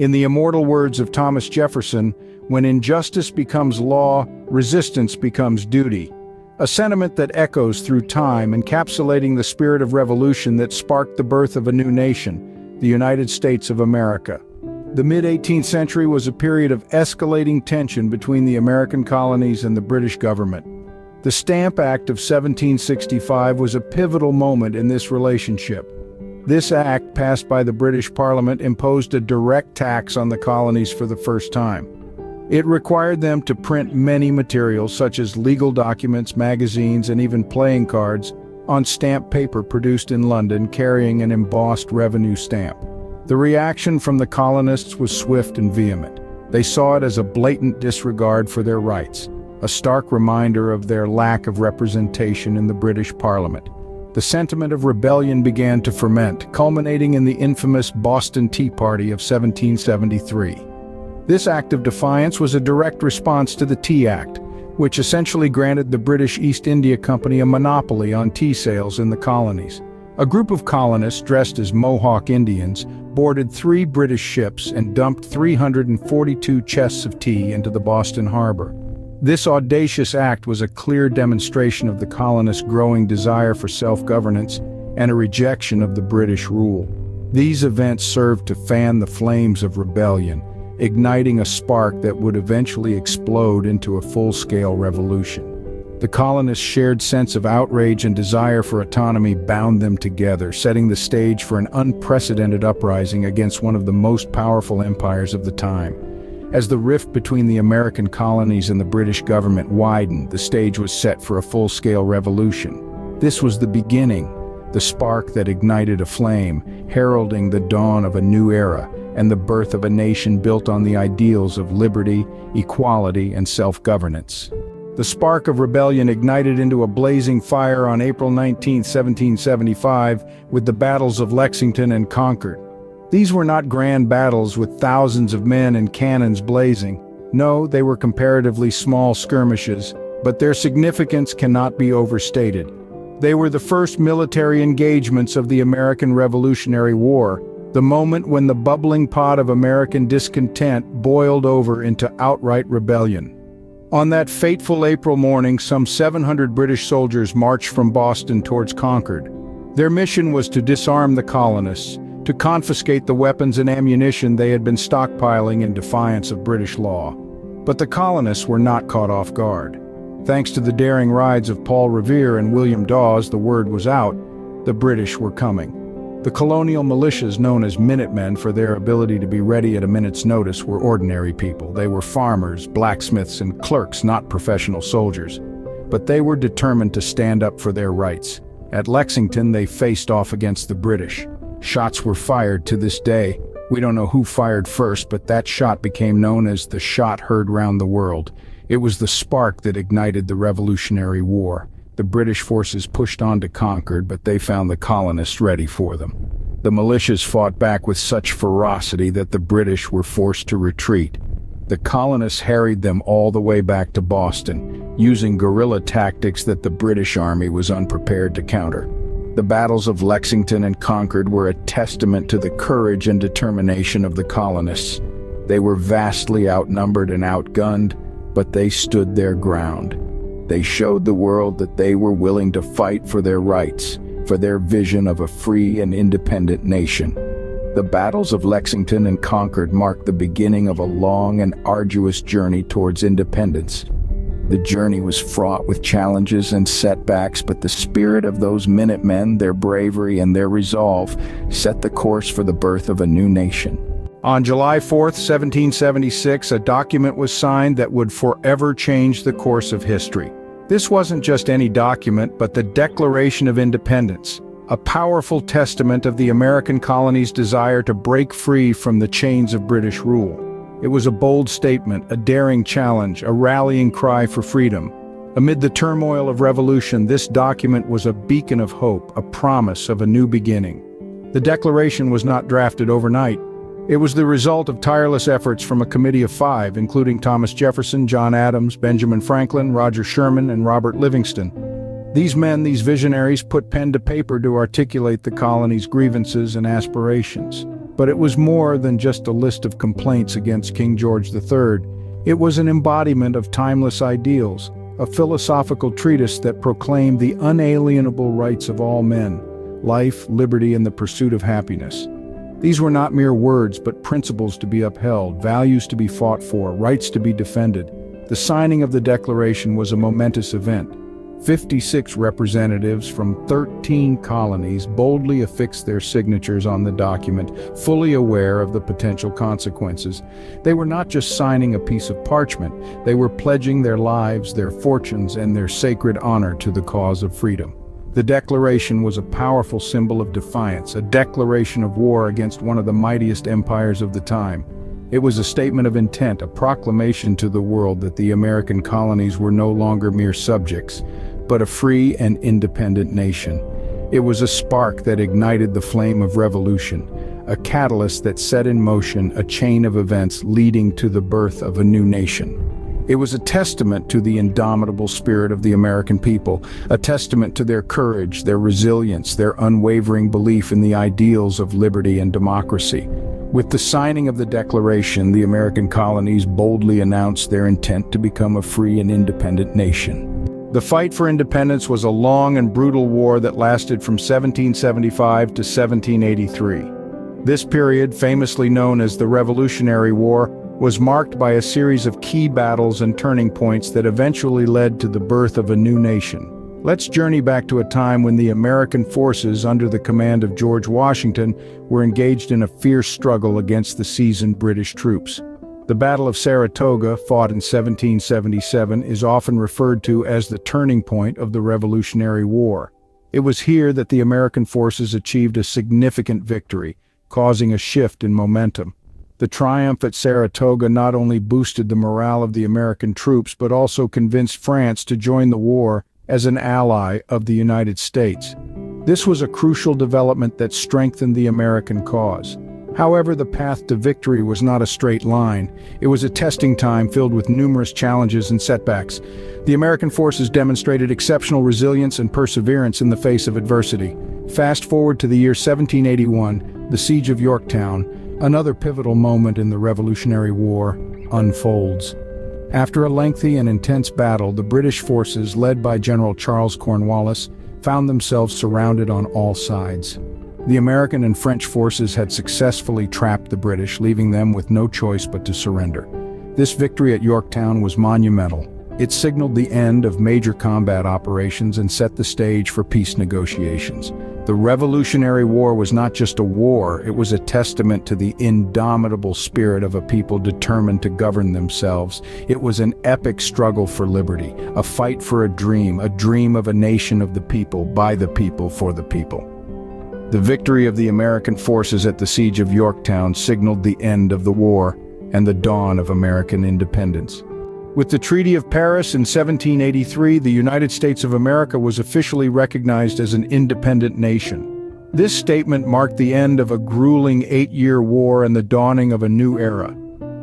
In the immortal words of Thomas Jefferson, when injustice becomes law, resistance becomes duty. A sentiment that echoes through time, encapsulating the spirit of revolution that sparked the birth of a new nation, the United States of America. The mid-18th century was a period of escalating tension between the American colonies and the British government. The Stamp Act of 1765 was a pivotal moment in this relationship. This act, passed by the British Parliament, imposed a direct tax on the colonies for the first time. It required them to print many materials, such as legal documents, magazines, and even playing cards, on stamped paper produced in London carrying an embossed revenue stamp. The reaction from the colonists was swift and vehement. They saw it as a blatant disregard for their rights, a stark reminder of their lack of representation in the British Parliament. The sentiment of rebellion began to ferment, culminating in the infamous Boston Tea Party of 1773. This act of defiance was a direct response to the Tea Act, which essentially granted the British East India Company a monopoly on tea sales in the colonies. A group of colonists dressed as Mohawk Indians boarded 3 British ships and dumped 342 chests of tea into the Boston harbor. This audacious act was a clear demonstration of the colonists' growing desire for self-governance and a rejection of the British rule. These events served to fan the flames of rebellion, igniting a spark that would eventually explode into a full-scale revolution. The colonists' shared sense of outrage and desire for autonomy bound them together, setting the stage for an unprecedented uprising against one of the most powerful empires of the time. As the rift between the American colonies and the British government widened, the stage was set for a full-scale revolution. This was the beginning, the spark that ignited a flame, heralding the dawn of a new era and the birth of a nation built on the ideals of liberty, equality, and self-governance. The spark of rebellion ignited into a blazing fire on April 19, 1775, with the battles of Lexington and Concord. These were not grand battles with thousands of men and cannons blazing. No, they were comparatively small skirmishes, but their significance cannot be overstated. They were the first military engagements of the American Revolutionary War, the moment when the bubbling pot of American discontent boiled over into outright rebellion. On that fateful April morning, some 700 British soldiers marched from Boston towards Concord. Their mission was to disarm the colonists, to confiscate the weapons and ammunition they had been stockpiling in defiance of British law. But the colonists were not caught off guard. Thanks to the daring rides of Paul Revere and William Dawes, the word was out: the British were coming. The colonial militias, known as Minutemen for their ability to be ready at a minute's notice, were ordinary people. They were farmers, blacksmiths, and clerks, not professional soldiers. But they were determined to stand up for their rights. At Lexington, they faced off against the British. Shots were fired. To this day, we don't know who fired first, but that shot became known as the shot heard round the world. It was the spark that ignited the Revolutionary War. The British forces pushed on to Concord, but they found the colonists ready for them. The militias fought back with such ferocity that the British were forced to retreat. The colonists harried them all the way back to Boston, using guerrilla tactics that the British Army was unprepared to counter. The battles of Lexington and Concord were a testament to the courage and determination of the colonists. They were vastly outnumbered and outgunned, but they stood their ground. They showed the world that they were willing to fight for their rights, for their vision of a free and independent nation. The battles of Lexington and Concord marked the beginning of a long and arduous journey towards independence. The journey was fraught with challenges and setbacks, but the spirit of those Minutemen, their bravery, and their resolve set the course for the birth of a new nation. On July 4th, 1776, a document was signed that would forever change the course of history. This wasn't just any document, but the Declaration of Independence, a powerful testament of the American colonies' desire to break free from the chains of British rule. It was a bold statement, a daring challenge, a rallying cry for freedom. Amid the turmoil of revolution, this document was a beacon of hope, a promise of a new beginning. The Declaration was not drafted overnight. It was the result of tireless efforts from a committee of 5, including Thomas Jefferson, John Adams, Benjamin Franklin, Roger Sherman, and Robert Livingston. These men, these visionaries, put pen to paper to articulate the colony's grievances and aspirations. But it was more than just a list of complaints against King George III. It was an embodiment of timeless ideals, a philosophical treatise that proclaimed the unalienable rights of all men: life, liberty, and the pursuit of happiness. These were not mere words, but principles to be upheld, values to be fought for, rights to be defended. The signing of the Declaration was a momentous event. 56 representatives from 13 colonies boldly affixed their signatures on the document, fully aware of the potential consequences. They were not just signing a piece of parchment, they were pledging their lives, their fortunes, and their sacred honor to the cause of freedom. The Declaration was a powerful symbol of defiance, a declaration of war against one of the mightiest empires of the time. It was a statement of intent, a proclamation to the world that the American colonies were no longer mere subjects, but a free and independent nation. It was a spark that ignited the flame of revolution, a catalyst that set in motion a chain of events leading to the birth of a new nation. It was a testament to the indomitable spirit of the American people, a testament to their courage, their resilience, their unwavering belief in the ideals of liberty and democracy. With the signing of the Declaration, the American colonies boldly announced their intent to become a free and independent nation. The fight for independence was a long and brutal war that lasted from 1775 to 1783. This period, famously known as the Revolutionary War, was marked by a series of key battles and turning points that eventually led to the birth of a new nation. Let's journey back to a time when the American forces, under the command of George Washington, were engaged in a fierce struggle against the seasoned British troops. The Battle of Saratoga, fought in 1777, is often referred to as the turning point of the Revolutionary War. It was here that the American forces achieved a significant victory, causing a shift in momentum. The triumph at Saratoga not only boosted the morale of the American troops, but also convinced France to join the war as an ally of the United States. This was a crucial development that strengthened the American cause. However, the path to victory was not a straight line. It was a testing time filled with numerous challenges and setbacks. The American forces demonstrated exceptional resilience and perseverance in the face of adversity. Fast forward to the year 1781, the Siege of Yorktown, another pivotal moment in the Revolutionary War, unfolds. After a lengthy and intense battle, the British forces, led by General Charles Cornwallis, found themselves surrounded on all sides. The American and French forces had successfully trapped the British, leaving them with no choice but to surrender. This victory at Yorktown was monumental. It signaled the end of major combat operations and set the stage for peace negotiations. The Revolutionary War was not just a war, it was a testament to the indomitable spirit of a people determined to govern themselves. It was an epic struggle for liberty, a fight for a dream of a nation of the people, by the people, for the people. The victory of the American forces at the Siege of Yorktown signaled the end of the war and the dawn of American independence. With the Treaty of Paris in 1783, the United States of America was officially recognized as an independent nation. This statement marked the end of a grueling 8-year war and the dawning of a new era.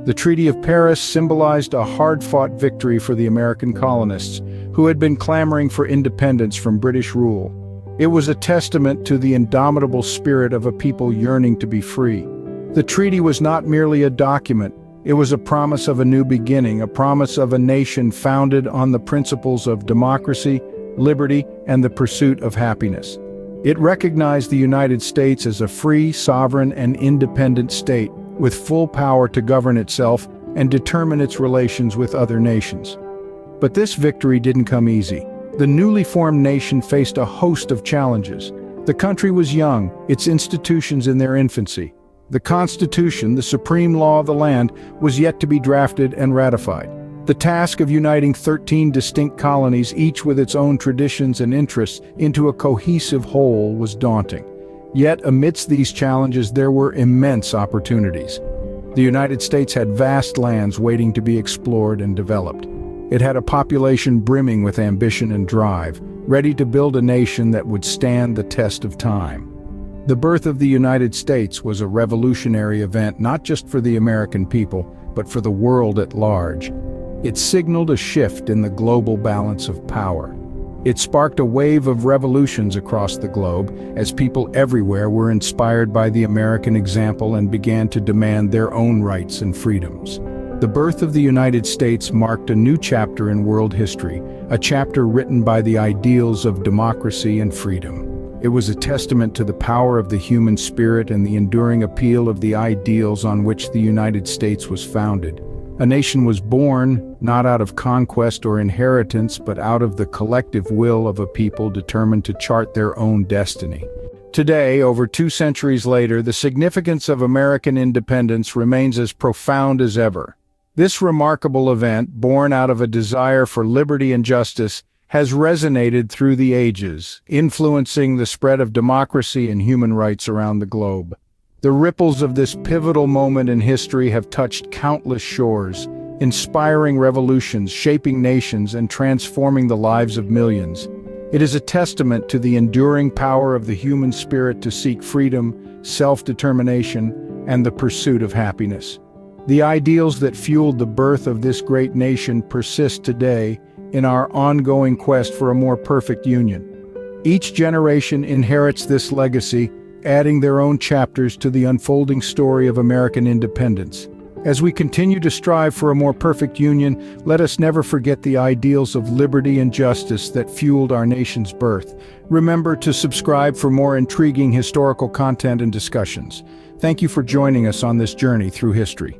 The Treaty of Paris symbolized a hard-fought victory for the American colonists, who had been clamoring for independence from British rule. It was a testament to the indomitable spirit of a people yearning to be free. The treaty was not merely a document, it was a promise of a new beginning, a promise of a nation founded on the principles of democracy, liberty, and the pursuit of happiness. It recognized the United States as a free, sovereign, and independent state, with full power to govern itself and determine its relations with other nations. But this victory didn't come easy. The newly formed nation faced a host of challenges. The country was young, its institutions in their infancy. The Constitution, the supreme law of the land, was yet to be drafted and ratified. The task of uniting 13 distinct colonies, each with its own traditions and interests, into a cohesive whole was daunting. Yet, amidst these challenges, there were immense opportunities. The United States had vast lands waiting to be explored and developed. It had a population brimming with ambition and drive, ready to build a nation that would stand the test of time. The birth of the United States was a revolutionary event not just for the American people, but for the world at large. It signaled a shift in the global balance of power. It sparked a wave of revolutions across the globe as people everywhere were inspired by the American example and began to demand their own rights and freedoms. The birth of the United States marked a new chapter in world history, a chapter written by the ideals of democracy and freedom. It was a testament to the power of the human spirit and the enduring appeal of the ideals on which the United States was founded. A nation was born, not out of conquest or inheritance, but out of the collective will of a people determined to chart their own destiny. Today, over 2 centuries later, the significance of American independence remains as profound as ever. This remarkable event, born out of a desire for liberty and justice, has resonated through the ages, influencing the spread of democracy and human rights around the globe. The ripples of this pivotal moment in history have touched countless shores, inspiring revolutions, shaping nations, and transforming the lives of millions. It is a testament to the enduring power of the human spirit to seek freedom, self-determination, and the pursuit of happiness. The ideals that fueled the birth of this great nation persist today in our ongoing quest for a more perfect union. Each generation inherits this legacy, adding their own chapters to the unfolding story of American independence. As we continue to strive for a more perfect union, let us never forget the ideals of liberty and justice that fueled our nation's birth. Remember to subscribe for more intriguing historical content and discussions. Thank you for joining us on this journey through history.